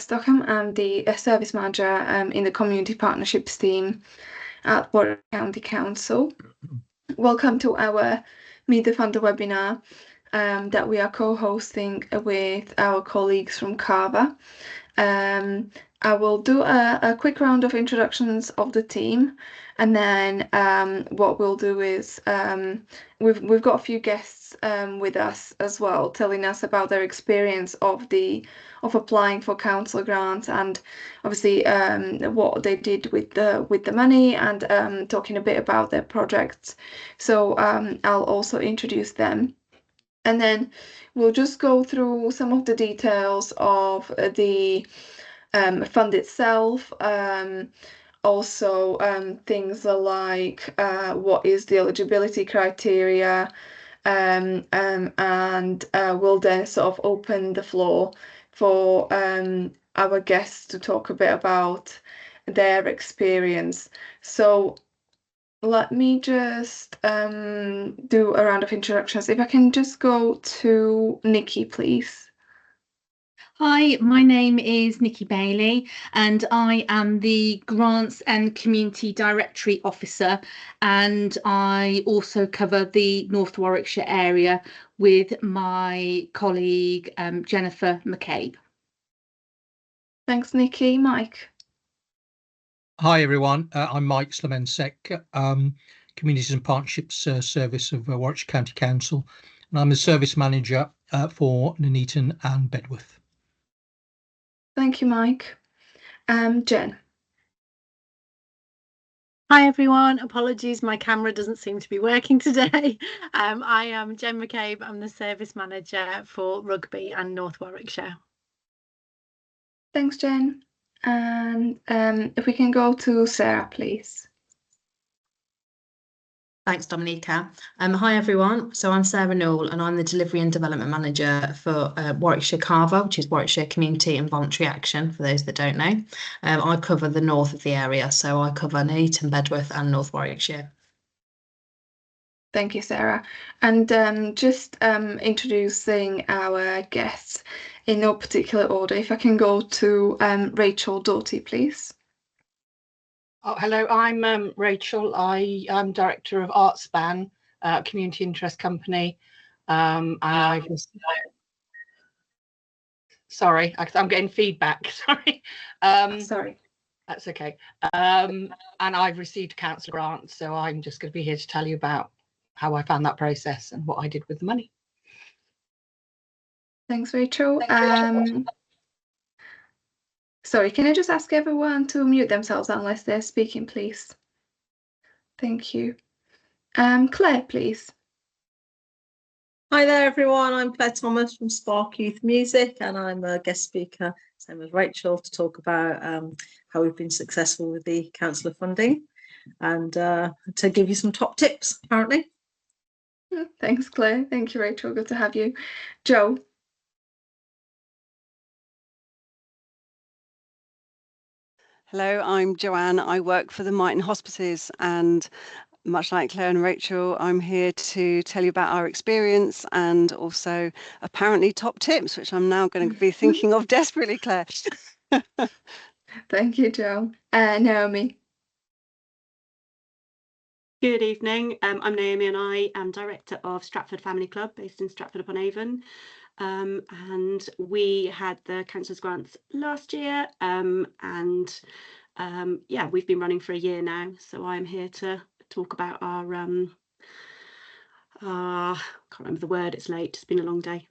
Stockham. I'm the service manager in the community partnerships team at Warwickshire County Council. Welcome to our Meet the Funder webinar that we are co-hosting with our colleagues from Cllr. I will do a quick round of introductions of the team, and then what we'll do is we've got a few guests with us as well, telling us about their experience of applying for council grants, and obviously what they did with the money, and talking a bit about their projects. So I'll also introduce them. And then we'll just go through some of the details of the fund itself. Also, things like what is the eligibility criteria, and we'll then sort of open the floor for our guests to talk a bit about their experience. So let me just do a round of introductions. If I can just go to Nikki, please. Hi, my name is Nikki Bailey, and I am the Grants and Community Directory Officer, and I also cover the North Warwickshire area with my colleague Jennifer McCabe. Thanks, Nikki. Mike. Hi everyone, I'm Mike Slemensek, Communities and Partnerships Service of Warwickshire County Council, and I'm the Service Manager for Nuneaton and Bedworth. Thank you, Mike. Jen. Hi everyone, apologies, my camera doesn't seem to be working today. I am Jen McCabe, I'm the Service Manager for Rugby and North Warwickshire. Thanks, Jen. And if we can go to Sarah, please. Thanks, Dominica. Hi everyone. So I'm Sarah Newell, and I'm the Delivery and Development Manager for Warwickshire Cllr, which is Warwickshire Community and Voluntary Action, for those that don't know. I cover the north of the area, so I cover Nuneaton, Bedworth and North Warwickshire. Thank you, Sarah. And just introducing our guests in no particular order. If I can go to Rachel Doughty, please. Oh, hello, I'm Rachel. I'm Director of Artspan, Community Interest Company. And sorry, I'm getting feedback. Sorry. Sorry. That's okay. And I've received a council grant, so I'm just going to be here to tell you about how I found that process and what I did with the money. Thanks, Rachel. Sorry, can I just ask everyone to mute themselves unless they're speaking, please? Thank you. Claire, please. Hi there, everyone. I'm Claire Thomas from Spark Youth Music, and I'm a guest speaker, same as Rachel, to talk about how we've been successful with the council funding and to give you some top tips, apparently. Thanks, Claire. Thank you, Rachel. Good to have you. Jo. Hello, I'm Joanne. I work for the Mighton Hospices, and much like Claire and Rachel, I'm here to tell you about our experience and also apparently top tips, which I'm now going to be thinking of desperately, Claire. Thank you, Jo. Naomi. Good evening. I'm Naomi, and I am Director of Stratford Family Club based in Stratford-upon-Avon. And we had the council's grants last year, yeah, we've been running for a year now, so I'm here to talk about our I can't remember the word, it's late, it's been a long day.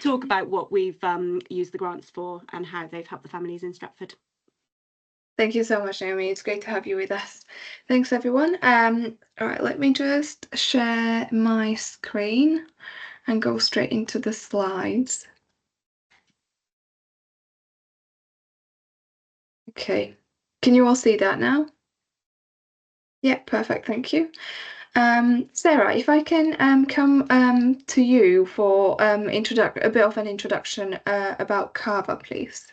Talk about what we've used the grants for and how they've helped the families in Stratford. Thank you so much, Naomi. It's great to have you with us. Thanks, everyone. All right, let me just share my screen and go straight into the slides. Okay, can you all see that now? Yeah, perfect, thank you. Sarah, if I can come to you for a bit of an introduction about Cllr, please.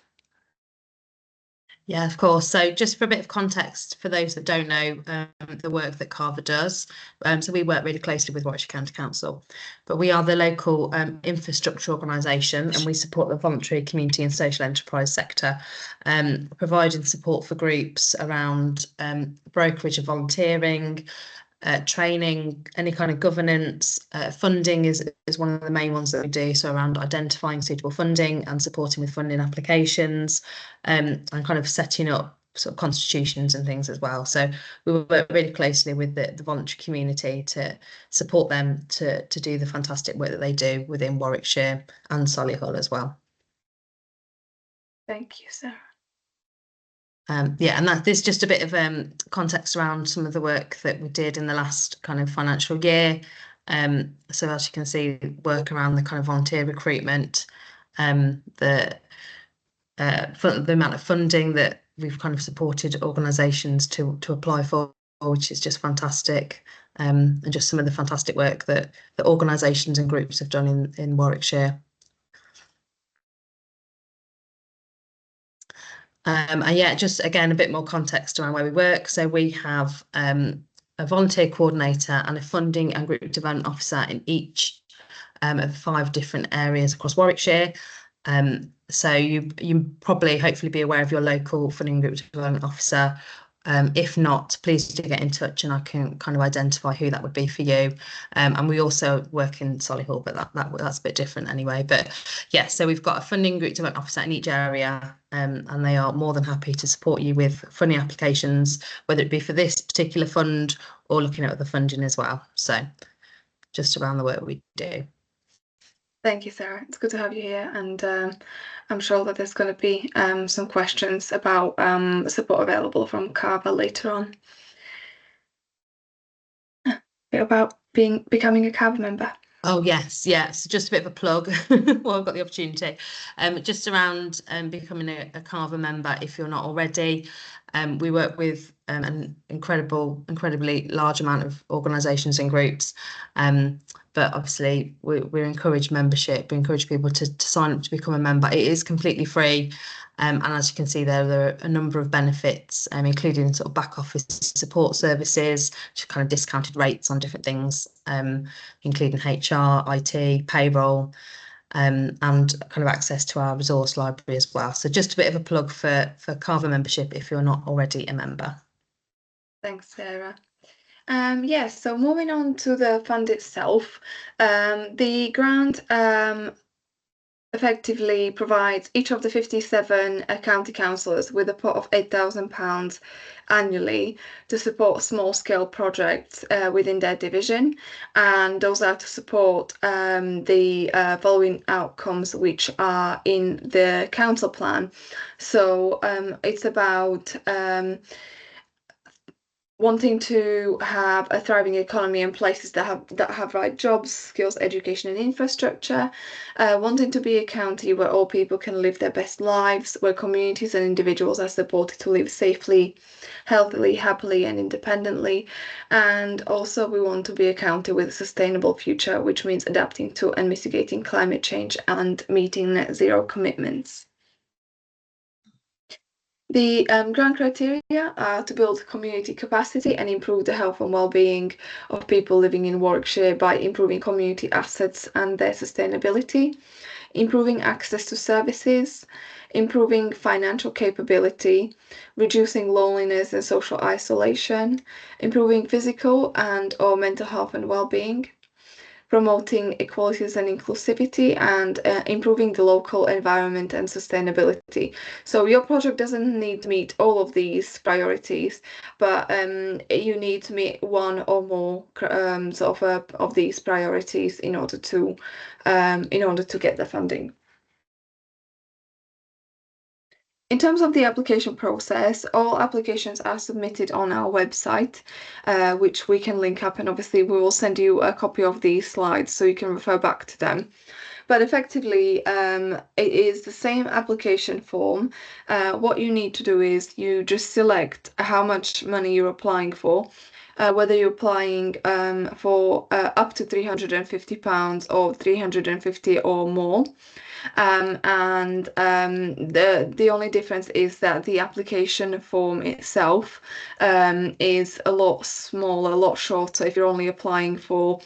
Yeah, of course. So just for a bit of context for those that don't know the work that Cllr does, so we work really closely with Warwickshire County Council, but we are the local infrastructure organisation, and we support the voluntary community and social enterprise sector, providing support for groups around brokerage and volunteering, training, any kind of governance. Funding is one of the main ones that we do, so around identifying suitable funding and supporting with funding applications, and kind of setting up sort of constitutions and things as well. So we work really closely with the voluntary community to support them to do the fantastic work that they do within Warwickshire and Solihull as well. Thank you, Sarah. Yeah, and there's just a bit of context around some of the work that we did in the last kind of financial year. So as you can see, work around the kind of volunteer recruitment, the amount of funding that we've kind of supported organisations to apply for, which is just fantastic, and just some of the fantastic work that the organisations and groups have done in Warwickshire. And yeah, just again, a bit more context around where we work. So we have a volunteer coordinator and a funding and group development officer in each of 5 different areas across Warwickshire. So you probably hopefully be aware of your local funding and group development officer. If not, please do get in touch and I can kind of identify who that would be for you. And we also work in Solihull, but that's a bit different anyway. But yeah, so we've got a funding group development officer in each area, and they are more than happy to support you with funding applications, whether it be for this particular fund or looking at other funding as well. So just around the work we do. Thank you, Sarah. It's good to have you here, and I'm sure that there's going to be some questions about support available from Cllr later on. About becoming a Cllr member. Oh yes, yes. Just a bit of a plug while I've got the opportunity. Just around becoming a Cllr member if you're not already. We work with an incredibly large amount of organisations and groups. But obviously we encourage membership. We encourage people to sign up to become a member. It is completely free. And as you can see there are a number of benefits, including sort of back office support services, kind of discounted rates on different things, including HR, IT, payroll, and kind of access to our resource library as well. So just a bit of a plug for Cllr membership if you're not already a member. Thanks, Sarah. Yes, so moving on to the fund itself, the grant effectively provides each of the 57 county councillors with a pot of £8,000 annually to support small-scale projects within their division, and those are to support the following outcomes which are in the council plan. So it's about wanting to have a thriving economy and places that have right jobs, skills, education and infrastructure, wanting to be a county where all people can live their best lives, where communities and individuals are supported to live safely, healthily, happily and independently, and also we want to be a county with a sustainable future, which means adapting to and mitigating climate change and meeting net zero commitments. The grant criteria are to build community capacity and improve the health and well-being of people living in Warwickshire by improving community assets and their sustainability, improving access to services, improving financial capability, reducing loneliness and social isolation, improving physical and/or mental health and well-being, promoting equalities and inclusivity, and improving the local environment and sustainability. So your project doesn't need to meet all of these priorities, but you need to meet one or more of these priorities in order to get the funding. In terms of the application process, all applications are submitted on our website, which we can link up, and obviously we will send you a copy of these slides so you can refer back to them. But effectively, it is the same application form. What you need to do is you just select how much money you're applying for, whether you're applying for up to £350 or 350 or more. The only difference is that the application form itself is a lot smaller, a lot shorter if you're only applying for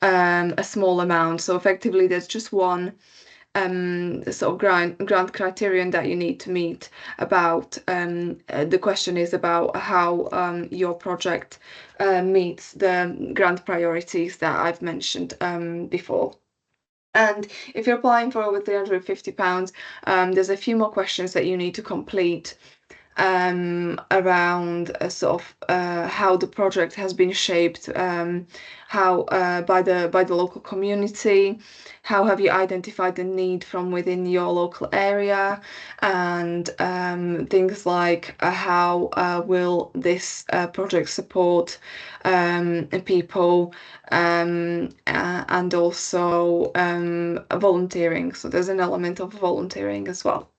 a small amount. So effectively there's just one sort of grant criterion that you need to meet about the question is about how your project meets the grant priorities that I've mentioned before. And if you're applying for over £350, there's a few more questions that you need to complete around sort of how the project has been shaped, how by the local community, how have you identified the need from within your local area, and things like how will this project support people, and also volunteering. So there's an element of volunteering as well.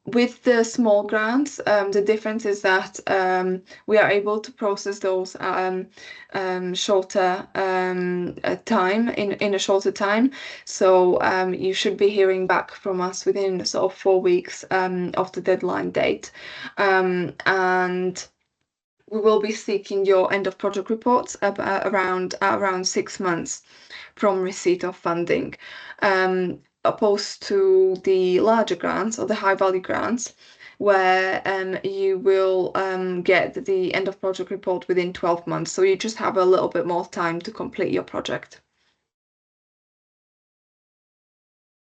With the small grants, the difference is that we are able to process those shorter time in a shorter time. So you should be hearing back from us within sort of 4 weeks of the deadline date, and we will be seeking your end of project reports around 6 months from receipt of funding. Opposed to the larger grants or the high value grants, where you will get the end of project report within 12 months. So you just have a little bit more time to complete your project.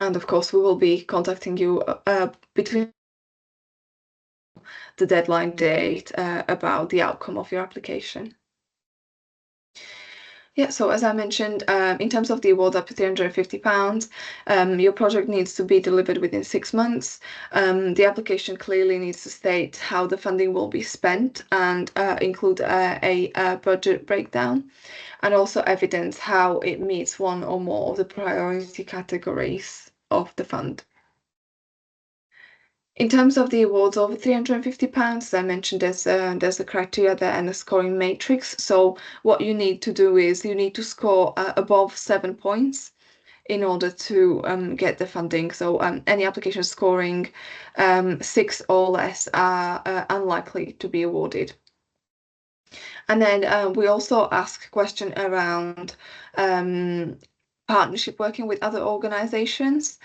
And of course, we will be contacting you between the deadline date about the outcome of your application. Yeah, so as I mentioned, in terms of the awards up to £350, your project needs to be delivered within 6 months. The application clearly needs to state how the funding will be spent and include a budget breakdown, and also evidence how it meets one or more of the priority categories of the fund. In terms of the awards over £350, as I mentioned, there's a criteria there and a scoring matrix. So what you need to do is you need to score above 7 points in order to get the funding. So any application scoring 6 or less are unlikely to be awarded. And then we also ask a question around partnership working with other organizations,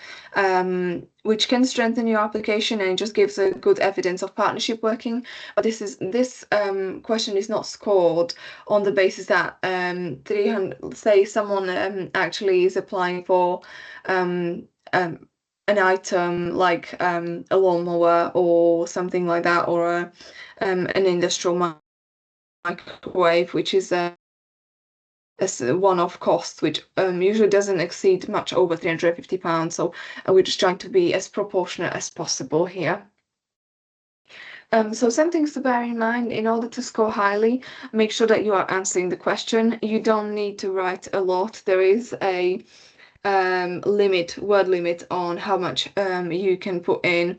which can strengthen your application, and it just gives a good evidence of partnership working. But this question is not scored on the basis that 300, say someone actually is applying for an item like a lawnmower or something like that, or an industrial microwave, which is as a one-off cost, which usually doesn't exceed much over £350. So we're just trying to be as proportionate as possible here. So some things to bear in mind: in order to score highly, make sure that you are answering the question. You don't need to write a lot. There is a word limit on how much you can put in.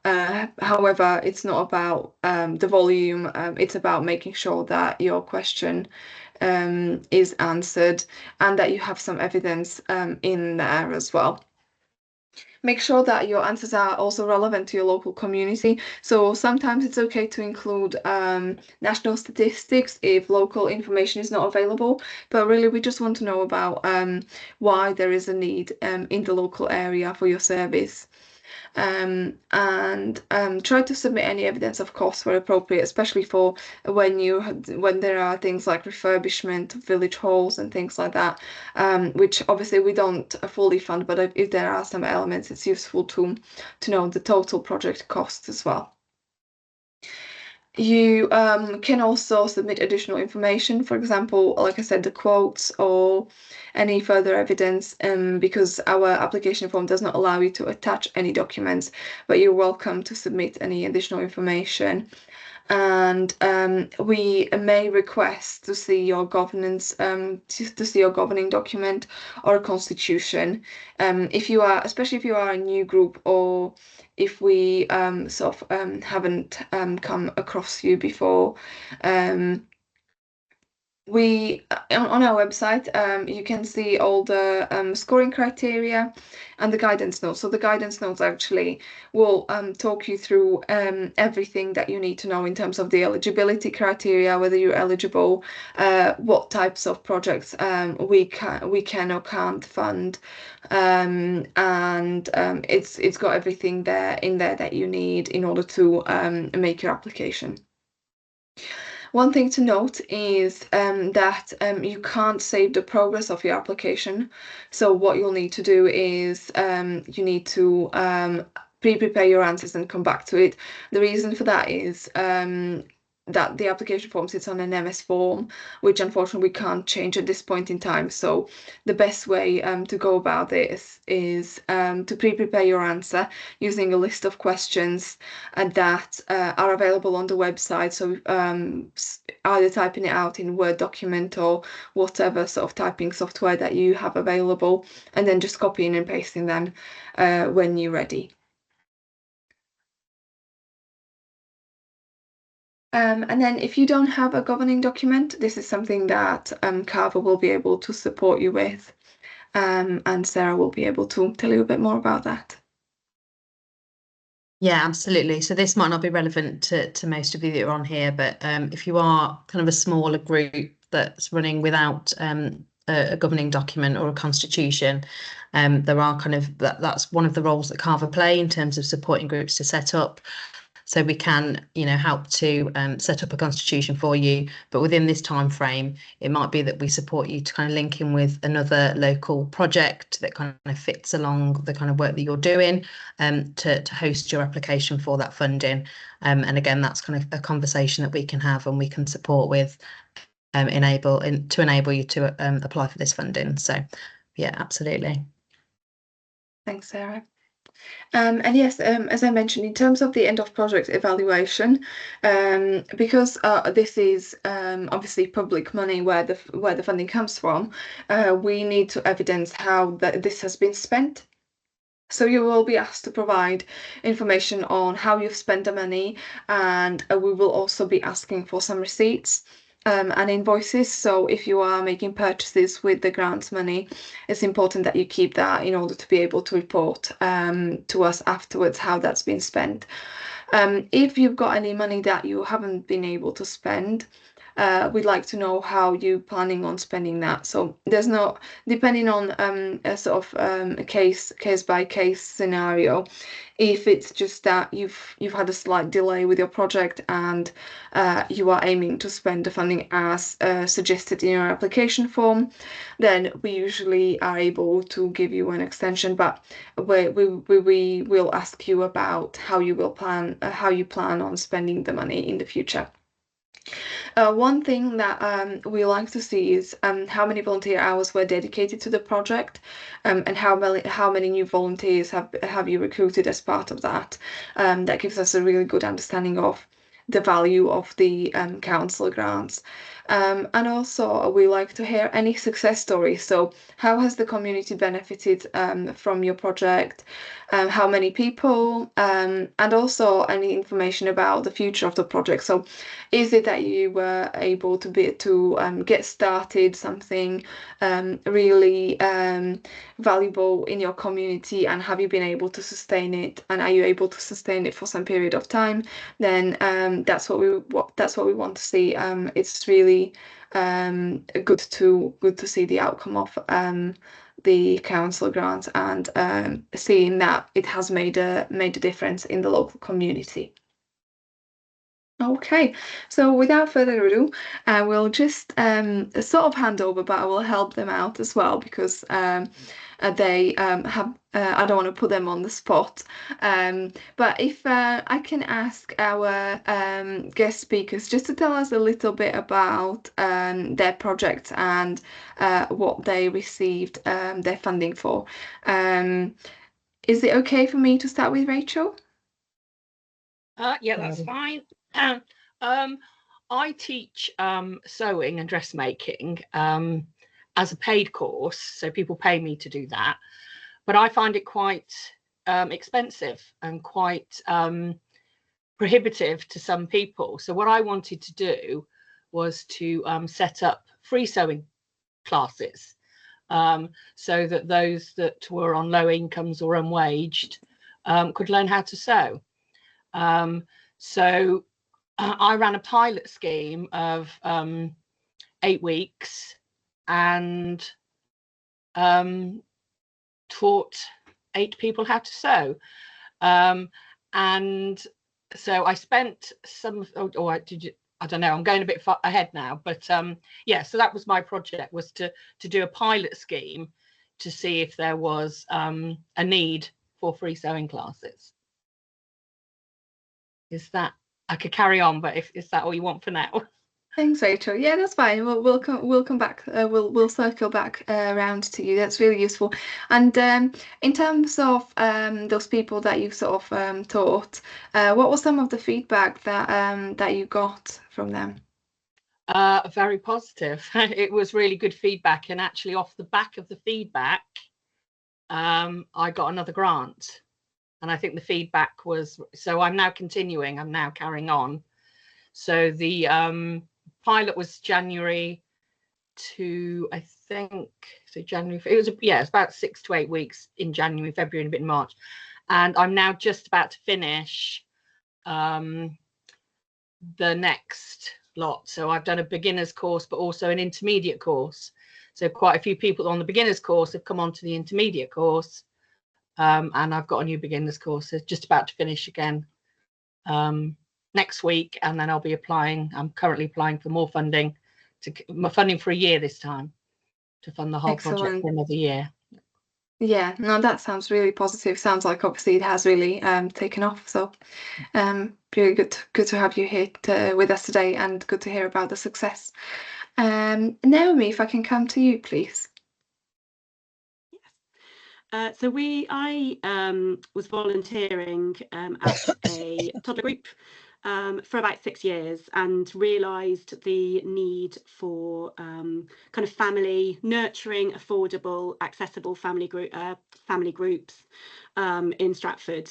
However, it's not about the volume. It's about making sure that your question is answered and that you have some evidence in there as well. Make sure that your answers are also relevant to your local community. So sometimes it's okay to include national statistics if local information is not available, but really we just want to know about why there is a need in the local area for your service. And try to submit any evidence of costs where appropriate, especially for when there are things like refurbishment of village halls and things like that, which obviously we don't fully fund, but if there are some elements, it's useful to know the total project costs as well. You can also submit additional information, for example, like I said, the quotes or any further evidence, because our application form does not allow you to attach any documents, but you're welcome to submit any additional information. And we may request to see your governance, to see your governing document or a constitution. Especially if you are a new group, or if we haven't come across you before, we on our website you can see all the scoring criteria and the guidance notes. So the guidance notes actually will talk you through everything that you need to know in terms of the eligibility criteria, whether you're eligible, what types of projects we can or can't fund, and it's got everything in there that you need in order to make your application. One thing to note is that you can't save the progress of your application. So what you'll need to do is you need to pre-prepare your answers and come back to it. The reason for that is that the application form sits on an MS form, which unfortunately we can't change at this point in time. So the best way to go about this is to pre-prepare your answer using a list of questions that are available on the website. So either typing it out in Word document or whatever sort of typing software that you have available, and then just copying and pasting them when you're ready. And then if you don't have a governing document, this is something that Cllr will be able to support you with, and Sarah will be able to tell you a bit more about that. Yeah, absolutely. So this might not be relevant to most of you that are on here, but if you are kind of a smaller group that's running without a governing document or a constitution, there are kind of that's one of the roles that Cllr play in terms of supporting groups to set up. So we can, help to set up a constitution for you, but within this time frame, it might be that we support you to kind of link in with another local project that kind of fits along the kind of work that you're doing, to host your application for that funding. And again, that's kind of a conversation that we can have and we can support with, to enable you to apply for this funding. So yeah, absolutely. Thanks, Sarah. And yes, as I mentioned, in terms of the end of project evaluation, because this is obviously public money where the funding comes from, we need to evidence how this has been spent. So you will be asked to provide information on how you've spent the money, and we will also be asking for some receipts and invoices. So if you are making purchases with the grants money, it's important that you keep that in order to be able to report to us afterwards how that's been spent. If you've got any money that you haven't been able to spend, we'd like to know how you're planning on spending that. So there's no, depending on a sort of a case by case scenario, if it's just that you've had a slight delay with your project and you are aiming to spend the funding as suggested in your application form, then we usually are able to give you an extension, but we will ask you about how you plan on spending the money in the future. One thing that we like to see is how many volunteer hours were dedicated to the project, and how many new volunteers have you recruited as part of that. That gives us a really good understanding of the value of the council grants. And also we like to hear any success stories. So how has the community benefited from your project? How many people? And also any information about the future of the project. So is it that you were able to get started something really valuable in your community, and have you been able to sustain it, and are you able to sustain it for some period of time? Then that's what we want to see. It's really good to see the outcome of the council grant, and seeing that it has made a difference in the local community. Okay, so without further ado, I will just sort of hand over, but I will help them out as well, because they have, I don't want to put them on the spot. But if I can ask our guest speakers just to tell us a little bit about their projects and what they received their funding for. Is it okay for me to start with Rachel? Yeah, that's fine. I teach sewing and dressmaking as a paid course, so people pay me to do that, but I find it quite expensive and quite prohibitive to some people. So what I wanted to do was to set up free sewing classes, so that those that were on low incomes or unwaged could learn how to sew. So I ran a pilot scheme of 8 weeks and taught 8 people how to sew. And so I spent some, I don't know, I'm going a bit far ahead now, but yeah, so that was my project, was to do a pilot scheme to see if there was a need for free sewing classes. Is that, I could carry on, but is that all you want for now? Thanks, Rachel. Yeah, that's fine. We'll come back. We'll circle back around to you. That's really useful. And in terms of those people that you sort of taught, what was some of the feedback that you got from them? Very positive. It was really good feedback, and actually off the back of the feedback, I got another grant. And I think the feedback was, so I'm now continuing. I'm now carrying on. So the pilot was January to, I think, so January, it was, yeah, it's about 6 to 8 weeks in January, February, and a bit in March. And I'm now just about to finish the next lot. So I've done a beginner's course, but also an intermediate course. So quite a few people on the beginner's course have come on to the intermediate course. And I've got a new beginner's course. It's just about to finish again next week, and then I'll be applying. I'm currently applying for more funding, funding for a year this time, to fund the whole project for another year. Yeah, no, that sounds really positive. Sounds like obviously it has really taken off. So really good to have you here with us today, and good to hear about the success. Naomi, if I can come to you, please. So I was volunteering at a toddler group for about 6 years, and realised the need for kind of family nurturing, affordable, accessible family groups in Stratford.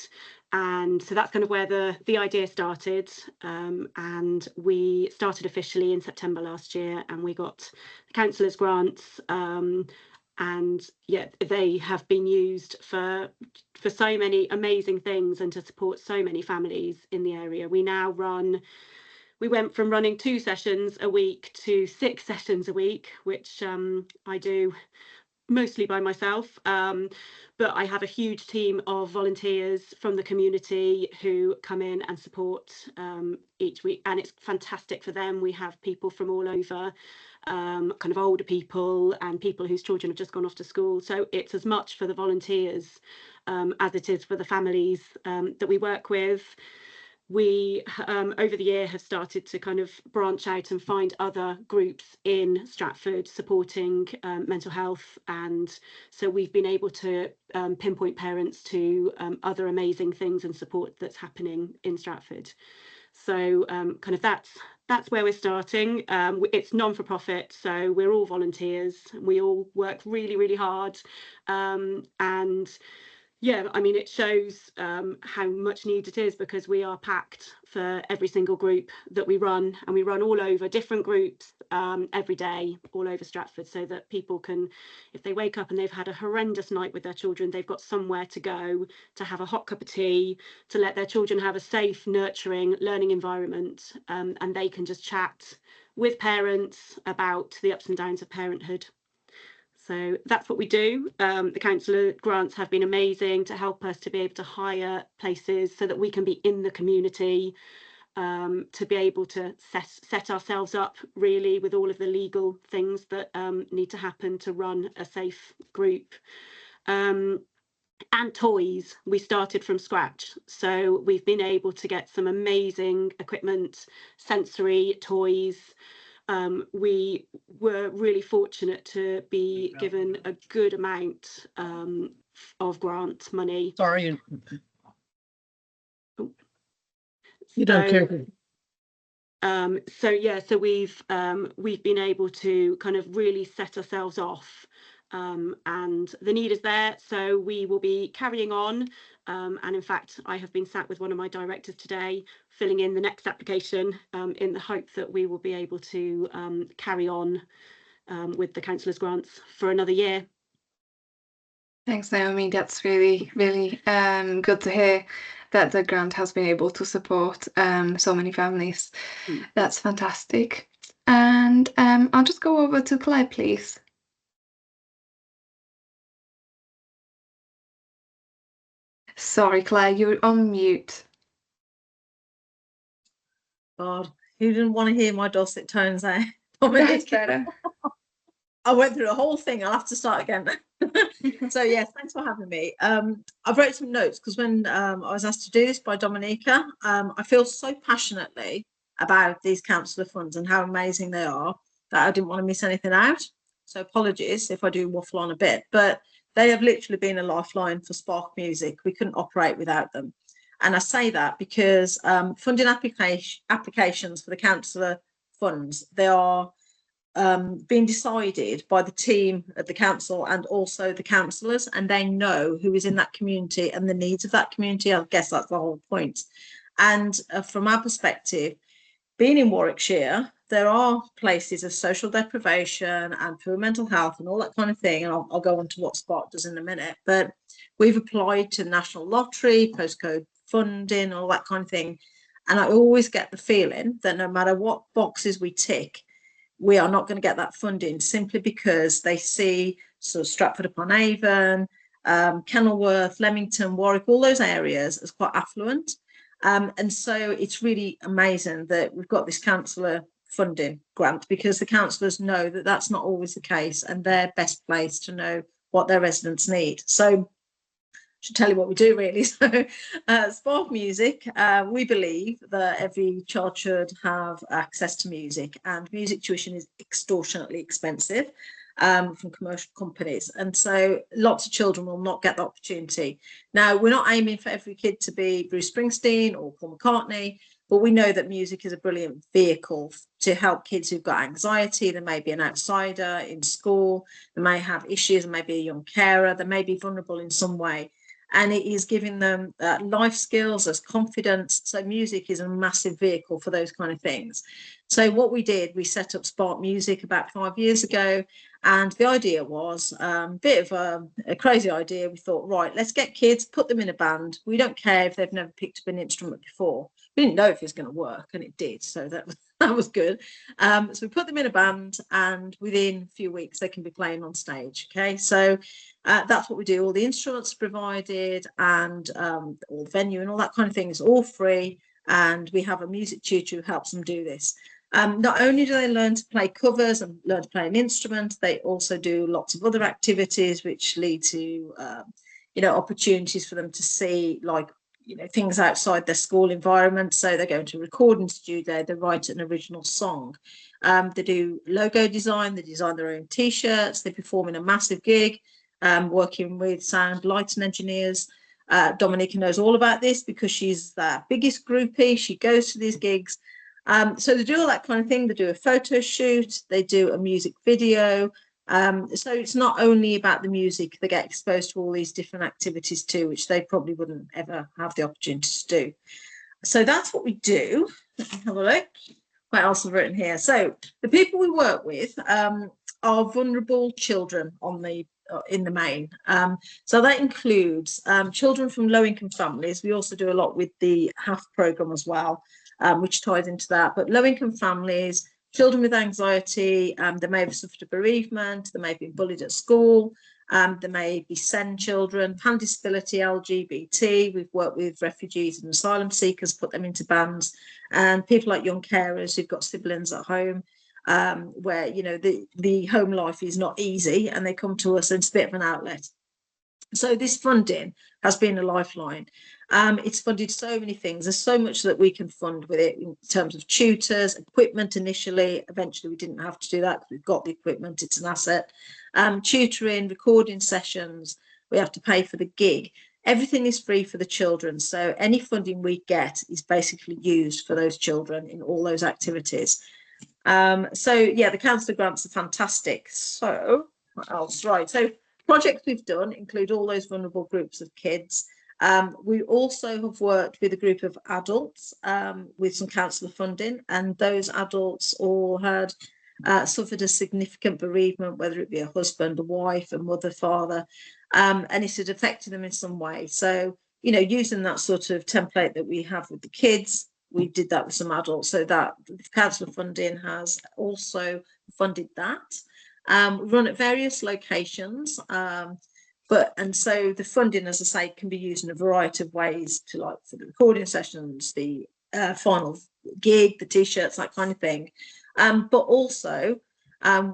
And so that's kind of where the idea started, and we started officially in September last year, and we got the councillors grants. And yeah, they have been used for so many amazing things, and to support so many families in the area. We went from running 2 sessions a week to 6 sessions a week, which I do mostly by myself, but I have a huge team of volunteers from the community who come in and support each week, and it's fantastic for them. We have people from all over, kind of older people and people whose children have just gone off to school, so it's as much for the volunteers as it is for the families that we work with. We over the year have started to kind of branch out and find other groups in Stratford supporting mental health, and so we've been able to pinpoint parents to other amazing things and support that's happening in Stratford. So kind of that's where we're starting. It's non-for-profit, so we're all volunteers. We all work really, really hard, and yeah, I mean, it shows how much need it is, because we are packed for every single group that we run, and we run all over different groups every day all over Stratford, so that people can, if they wake up and they've had a horrendous night with their children, they've got somewhere to go, to have a hot cup of tea, to let their children have a safe, nurturing learning environment, and they can just chat with parents about the ups and downs of parenthood. So that's what we do. The councillor grants have been amazing to help us to be able to hire places so that we can be in the community, to be able to set ourselves up really with all of the legal things that need to happen to run a safe group. And toys, we started from scratch, so we've been able to get some amazing equipment, sensory toys. We were really fortunate to be given a good amount of grant money. Sorry. You don't care. So yeah, so we've been able to kind of really set ourselves off and the need is there, so we will be carrying on. And in fact, I have been sat with one of my directors today filling in the next application in the hope that we will be able to carry on with the councillors' grants for another year. Thanks, Naomi. That's really, really good to hear that the grant has been able to support so many families. That's fantastic. And I'll just go over to Claire, please. Sorry, Claire, you're on mute. God, who didn't want to hear my dulcet tones there? That's better. I went through the whole thing. I'll have to start again. So yes, thanks for having me. I've wrote some notes because when I was asked to do this by Dominica, I feel so passionately about these councillor funds and how amazing they are that I didn't want to miss anything out. So apologies if I do waffle on a bit, but they have literally been a lifeline for Spark Music. We couldn't operate without them. And I say that because funding applications for the councillor funds, they are being decided by the team at the council and also the councillors, and they know who is in that community and the needs of that community. I guess that's the whole point. And from our perspective, being in Warwickshire, there are places of social deprivation and poor mental health and all that kind of thing. And I'll go on to what Spark does in a minute. But we've applied to the National Lottery, postcode funding, all that kind of thing. And I always get the feeling that no matter what boxes we tick, we are not going to get that funding simply because they see sort of Stratford-upon-Avon, Kenilworth, Leamington, Warwick, all those areas as quite affluent. And so it's really amazing that we've got this councillor funding grant because the councillors know that that's not always the case and they're best placed to know what their residents need. So should tell you what we do really. So Spark Music, we believe that every child should have access to music, and music tuition is extortionately expensive from commercial companies, and so lots of children will not get the opportunity. Now, we're not aiming for every kid to be Bruce Springsteen or Paul McCartney, but we know that music is a brilliant vehicle to help kids who've got anxiety. There may be an outsider in school, they may have issues, there may be a young carer, they may be vulnerable in some way. And it is giving them life skills as confidence. So music is a massive vehicle for those kind of things. So what we did, we set up Spark Music about 5 years ago. And the idea was a bit of a crazy idea. We thought, right, let's get kids, put them in a band. We don't care if they've never picked up an instrument before. We didn't know if it was going to work, and it did. So that was good. So we put them in a band, and within a few weeks, they can be playing on stage. Okay, so that's what we do. All the instruments provided, and all the venue and all that kind of thing is all free. And we have a music tutor who helps them do this. Not only do they learn to play covers and learn to play an instrument, they also do lots of other activities which lead to, opportunities for them to see, like, things outside their school environment. So they go into a recording studio, they write an original song. They do logo design, they design their own T-shirts, they perform in a massive gig, working with sound, lighting engineers. Dominica knows all about this because she's the biggest groupie. She goes to these gigs. So they do all that kind of thing. They do a photo shoot, they do a music video. So it's not only about the music, they get exposed to all these different activities too, which they probably wouldn't ever have the opportunity to do. So that's what we do. Let me have a look. What else I've written here? So the people we work with are vulnerable children in the main. So that includes children from low-income families. We also do a lot with the HAF programme as well, which ties into that. But low-income families, children with anxiety, they may have suffered a bereavement, they may have been bullied at school, there may be SEND children, pan disability, LGBT. We've worked with refugees and asylum seekers, put them into bands, and people like young carers who've got siblings at home, where the home life is not easy, and they come to us and it's a bit of an outlet. So this funding has been a lifeline. It's funded so many things. There's so much that we can fund with it in terms of tutors, equipment initially. Eventually, we didn't have to do that because we've got the equipment. It's an asset. Tutoring, recording sessions. We have to pay for the gig. Everything is free for the children. So any funding we get is basically used for those children in all those activities. So yeah, the councillor grants are fantastic. So What else? Right. So projects we've done include all those vulnerable groups of kids. We also have worked with a group of adults with some councillor funding, and those adults all had suffered a significant bereavement, whether it be a husband, a wife, a mother, father, and it had affected them in some way. So, you know, using that sort of template that we have with the kids, we did that with some adults. So that councillor funding has also funded that. We run at various locations. And so the funding, as I say, can be used in a variety of ways, to like for the recording sessions, the final gig, the t-shirts, that kind of thing. But also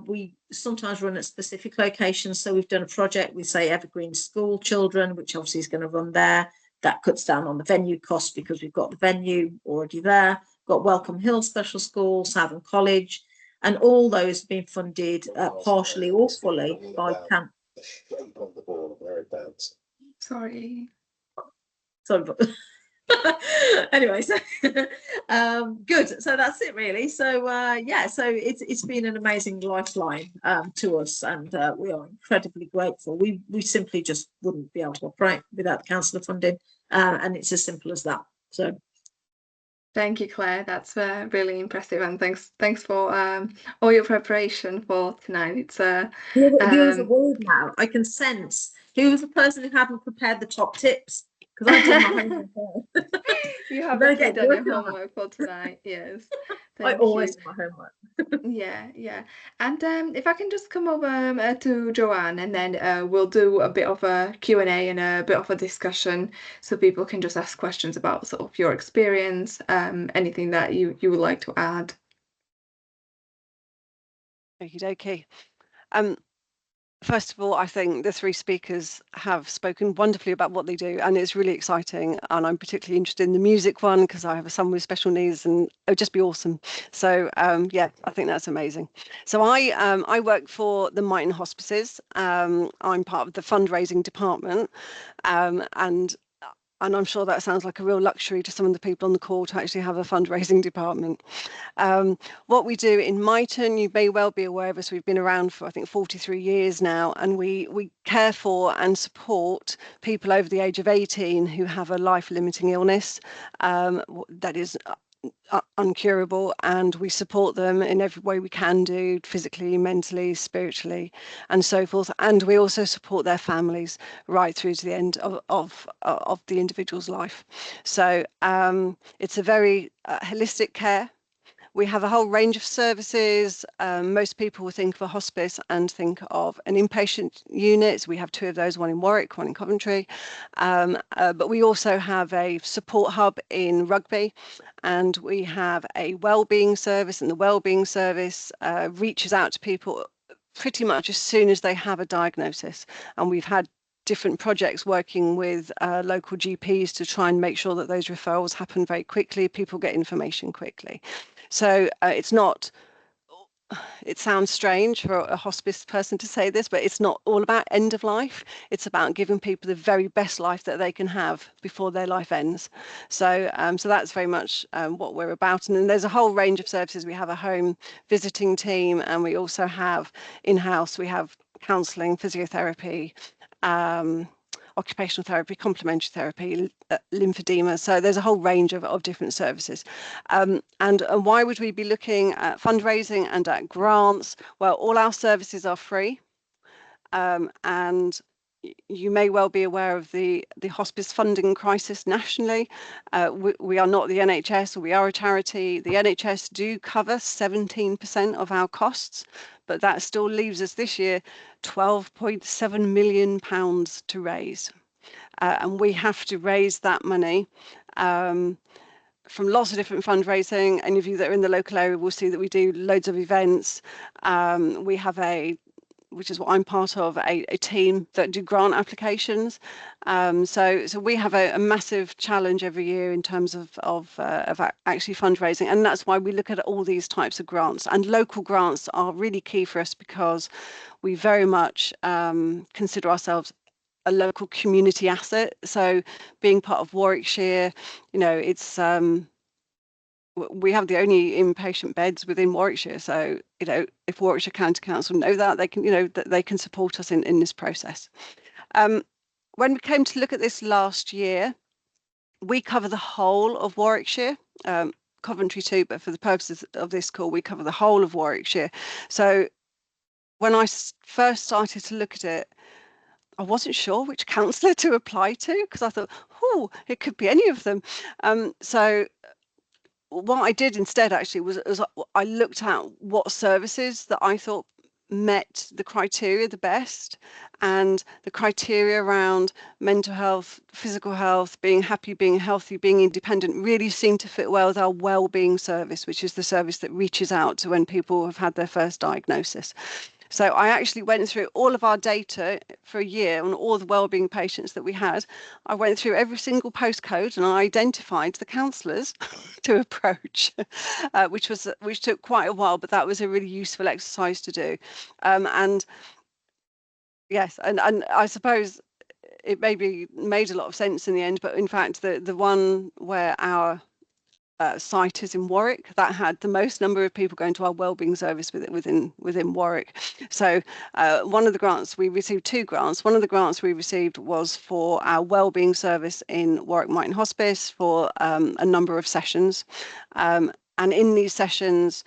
we sometimes run at specific locations. So we've done a project with, say, Evergreen School Children, which obviously is going to run there. That cuts down on the venue costs because we've got the venue already there. Got Welcome Hill Special School, Southern College, and all those have been funded partially or fully by the shape of the ball where it bounced. Sorry. Anyway, so good. So that's it, really. So yeah, so it's been an amazing lifeline to us, and we are incredibly grateful. We simply just wouldn't be able to operate without the councillor funding, and it's as simple as that. So. Thank you, Claire. That's really impressive, and thanks for all your preparation for tonight. It's There's a word now. I can sense who was the person who hadn't prepared the top tips, because I did my homework. You haven't done your homework for tonight. Yes, I always do my homework. Yeah. And if I can just come over to Joanne, and then we'll do a bit of a Q&A and a bit of a discussion, so people can just ask questions about sort of your experience, anything that you would like to add. Okie dokie. First of all, I think the three speakers have spoken wonderfully about what they do, and it's really exciting. And I'm particularly interested in the music one because I have a son with special needs, and it would just be awesome. So yeah, I think that's amazing. So I work for the Mighton Hospices. I'm part of the fundraising department, and I'm sure that sounds like a real luxury to some of the people on the call to actually have a fundraising department. What we do in Mighton, you may well be aware of us, we've been around for I think 43 years now, and we care for and support people over the age of 18 who have a life-limiting illness that is uncurable, and we support them in every way we can do, physically, mentally, spiritually, and so forth. And we also support their families right through to the end of the individual's life. So it's a very holistic care. We have a whole range of services. Most people will think of a hospice and think of an inpatient unit. We have two of those, one in Warwick, one in Coventry. But we also have a support hub in Rugby, and we have a wellbeing service, and the wellbeing service reaches out to people pretty much as soon as they have a diagnosis. And we've had different projects working with local GPs to try and make sure that those referrals happen very quickly, people get information quickly. So it's not, it sounds strange for a hospice person to say this, but it's not all about end of life. It's about giving people the very best life that they can have before their life ends. So so that's very much what we're about. And then there's a whole range of services. We have a home visiting team, and we also have in-house, we have counselling, physiotherapy, occupational therapy, complementary therapy, lymphedema. So there's a whole range of different services. And why would we be looking at fundraising and at grants? Well, all our services are free. And you may well be aware of the hospice funding crisis nationally. We are not the NHS, we are a charity. The NHS do cover 17% of our costs, but that still leaves us this year £12.7 million to raise. And we have to raise that money from lots of different fundraising. Any of you that are in the local area will see that we do loads of events. We have which is what I'm part of, a team that do grant applications. So we have a massive challenge every year in terms of actually fundraising, and that's why we look at all these types of grants. And local grants are really key for us because we very much consider ourselves a local community asset. So being part of Warwickshire, you know, it's we have the only inpatient beds within Warwickshire. So, you know, if Warwickshire County Council know that, they can, you know, that they can support us in this process. When we came to look at this last year, we cover the whole of Warwickshire, Coventry too, but for the purposes of this call, we cover the whole of Warwickshire. So when I first started to look at it, I wasn't sure which councillor to apply to, because I thought, oh, it could be any of them. So what I did instead actually was I looked at what services that I thought met the criteria the best, and the criteria around mental health, physical health, being happy, being healthy, being independent really seemed to fit well with our wellbeing service, which is the service that reaches out to when people have had their first diagnosis. So I actually went through all of our data for a year on all the wellbeing patients that we had. I went through every single postcode and I identified the councillors to approach, which took quite a while, but that was a really useful exercise to do. And yes, and I suppose it maybe made a lot of sense in the end, but in fact, the one where our site is in Warwick, that had the most number of people going to our wellbeing service within Warwick. So one of the grants, we received 2 grants. One of the grants we received was for our wellbeing service in Warwick Mighton Hospice for a number of sessions. And in these sessions,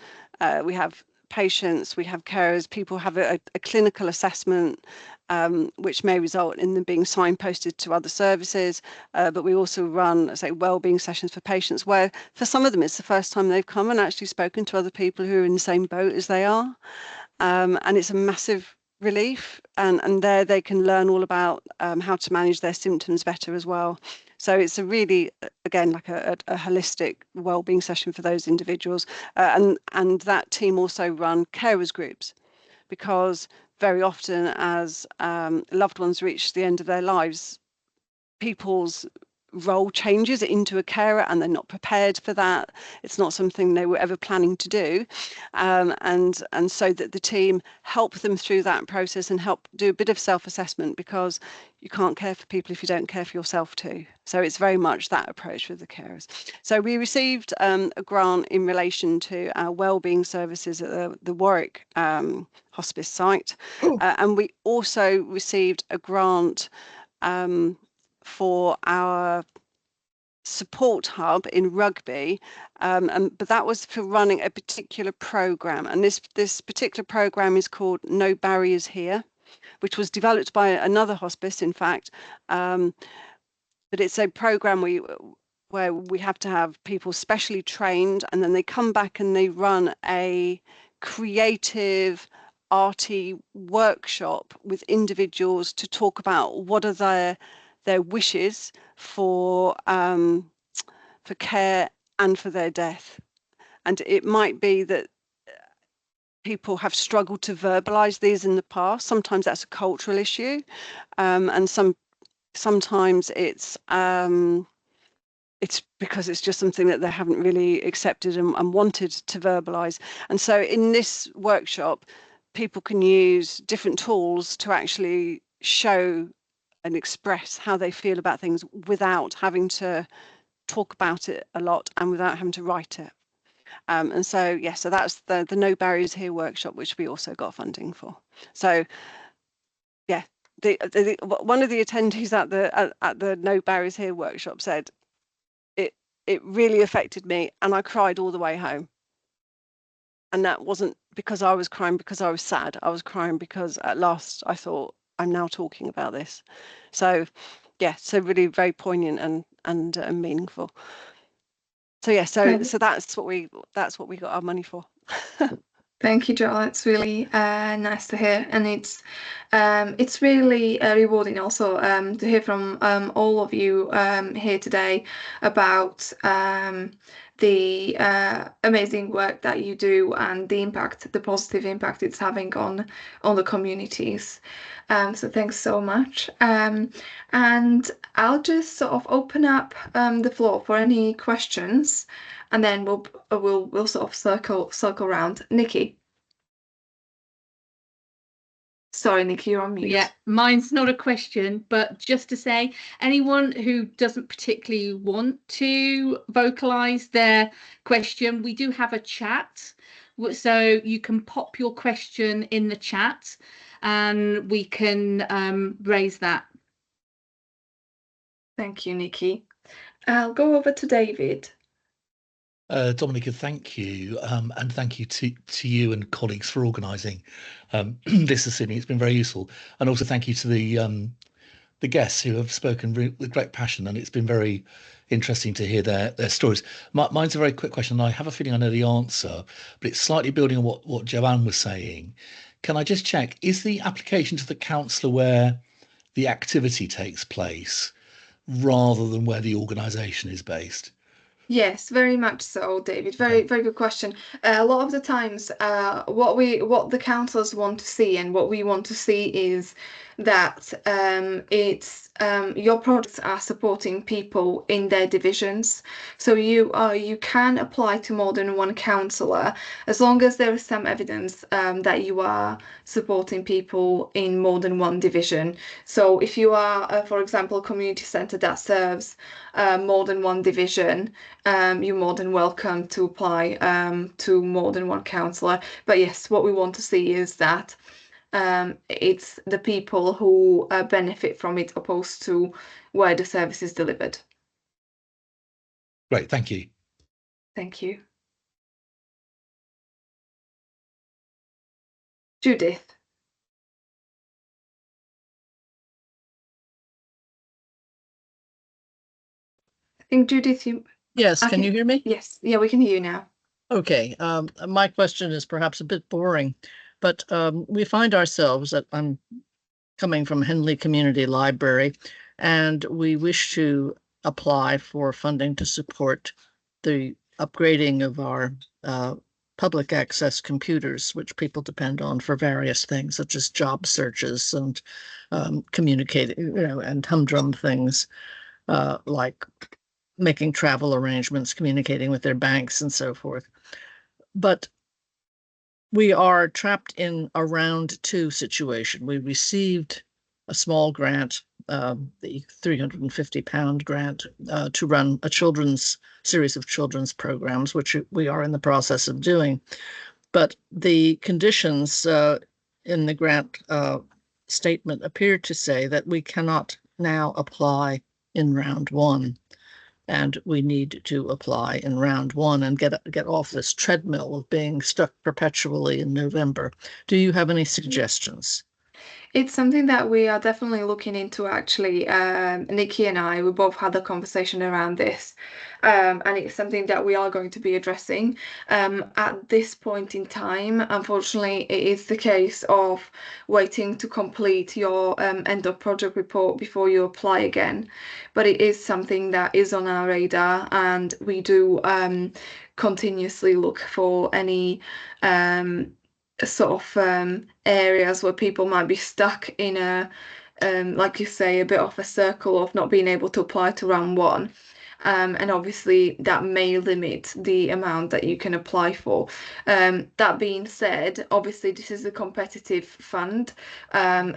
we have patients, we have carers, people have a clinical assessment, which may result in them being signposted to other services, but we also run, say, wellbeing sessions for patients where for some of them it's the first time they've come and actually spoken to other people who are in the same boat as they are, and it's a massive relief, and there they can learn all about how to manage their symptoms better as well. So it's a really, again, like a holistic wellbeing session for those individuals, and that team also run carers groups, because very often as loved ones reach the end of their lives, people's role changes into a carer and they're not prepared for that. It's not something they were ever planning to do. And so that the team help them through that process and help do a bit of self-assessment, because you can't care for people if you don't care for yourself too. So it's very much that approach with the carers. So we received a grant in relation to our wellbeing services at the Warwick hospice site. And we also received a grant for our support hub in Rugby, but that was for running a particular program, and this particular program is called No Barriers Here, which was developed by another hospice, in fact, but it's a program where we have to have people specially trained, and then they come back and they run a creative, arty workshop with individuals to talk about what are their wishes for care and for their death. And it might be that people have struggled to verbalize these in the past. Sometimes that's a cultural issue, and sometimes it's because it's just something that they haven't really accepted and wanted to verbalize. And so in this workshop, people can use different tools to actually show and express how they feel about things without having to talk about it a lot and without having to write it. And so, yeah, so that's the No Barriers Here workshop, which we also got funding for. So, yeah, one of the attendees at the No Barriers Here workshop said, it really affected me and I cried all the way home. And that wasn't because I was crying because I was sad. I was crying because at last I thought, I'm now talking about this. So yeah, so really very poignant and meaningful. So yeah, so that's what we got our money for. Thank you, Jo. It's really nice to hear, and it's really rewarding also to hear from all of you here today about the amazing work that you do and the positive impact it's having on the communities. So thanks so much. And I'll just sort of open up the floor for any questions, and then we'll sort of circle around. Nikki. Sorry, Nikki, you're on mute. Yeah, mine's not a question, but just to say, anyone who doesn't particularly want to vocalise their question, we do have a chat. So you can pop your question in the chat and we can raise that. Thank you, Nikki. I'll go over to David. Dominica, thank you, and thank you to you and colleagues for organising this this evening. It's been very useful, and also thank you to the guests who have spoken with great passion, and it's been very interesting to hear their stories. Mine's a very quick question, and I have a feeling I know the answer, but it's slightly building on what Joanne was saying. Can I just check, is the application to the councillor where the activity takes place rather than where the organisation is based? Yes, very much so, David. Very good question. A lot of the times, what the councillors want to see and what we want to see is that your projects are supporting people in their divisions. So you can apply to more than one councillor as long as there is some evidence that you are supporting people in more than one division. So if you are, for example, a community centre that serves more than one division, you're more than welcome to apply to more than one councillor. But yes, what we want to see is that it's the people who benefit from it opposed to where the service is delivered. Great, thank you. Thank you. Judith. I think Judith, you... Yes, can you hear me? Yes, yeah, we can hear you now. Okay, my question is perhaps a bit boring, but we find ourselves at, I'm coming from Henley Community Library, and we wish to apply for funding to support the upgrading of our public access computers, which people depend on for various things, such as job searches and communicating, and humdrum things like making travel arrangements, communicating with their banks and so forth. But we are trapped in a round 2 situation. We received a small grant, the £350 grant, to run a series of children's programs, which we are in the process of doing. But the conditions in the grant statement appear to say that we cannot now apply in round 1. And we need to apply in round 1 and get off this treadmill of being stuck perpetually in November. Do you have any suggestions? It's something that we are definitely looking into, actually. Nikki and I, we both had a conversation around this, and it's something that we are going to be addressing. At this point in time, unfortunately, it is the case of waiting to complete your end of project report before you apply again. But it is something that is on our radar, and we do continuously look for any sort of areas where people might be stuck in a like you say, a bit of a circle of not being able to apply to round 1. And obviously that may limit the amount that you can apply for. That being said, obviously this is a competitive fund,